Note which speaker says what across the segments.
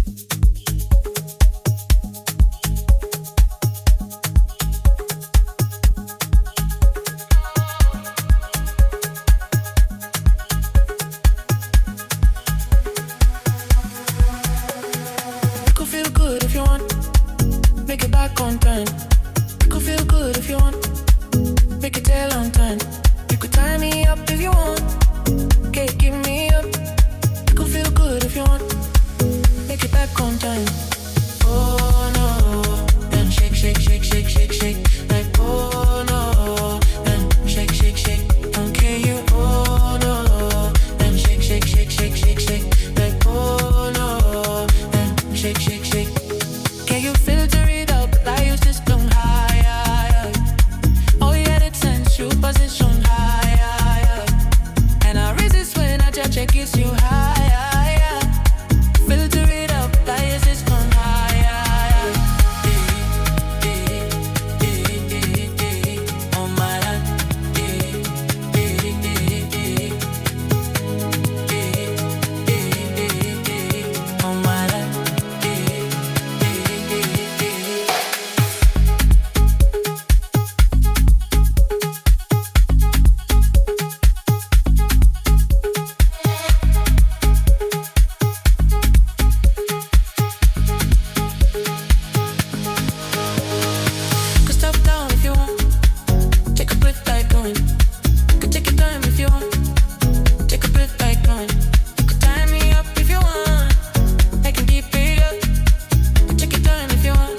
Speaker 1: You could feel good if you want, make it back on time. You could feel good if you want, make it tail on time. You could tie me up if you want, okay, give me up. You could feel good if you want, make it back on time. Oh no, then shake, shake, shake, shake, shake, shake. Like oh no, then shake, shake, shake. Okay, you oh no, then shake, shake, shake, shake, shake, shake. Like oh no, then shake, shake, shake. Can you filter it out? I use this tongue high. Oh yeah, that sensual position high. And I resist when I check it's you high. Filter it out, I use this tongue high. Oh my God. Oh my God. Could stop down if you want, take a breath like going. Could take your time if you want, take a breath like going. Could tie me up if you want, I can keep it up. Could take your time if you want,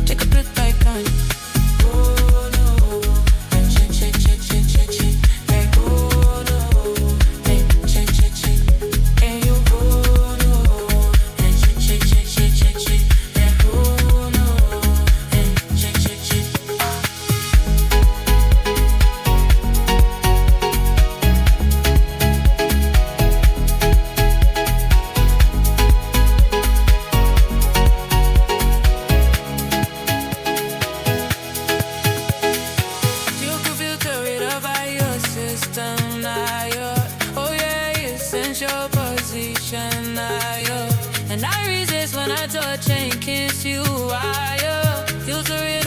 Speaker 1: take a breath like going. Oh no, and shake, shake, shake, shake, shake, shake. Like oh no, and shake, shake, shake. And you oh no, and shake, shake, shake, shake, shake, shake. Like oh no, and shake, shake, shake. You can filter it up by your system, now oh yeah, you sense your position, now and I resist when I touch and kiss you, filter it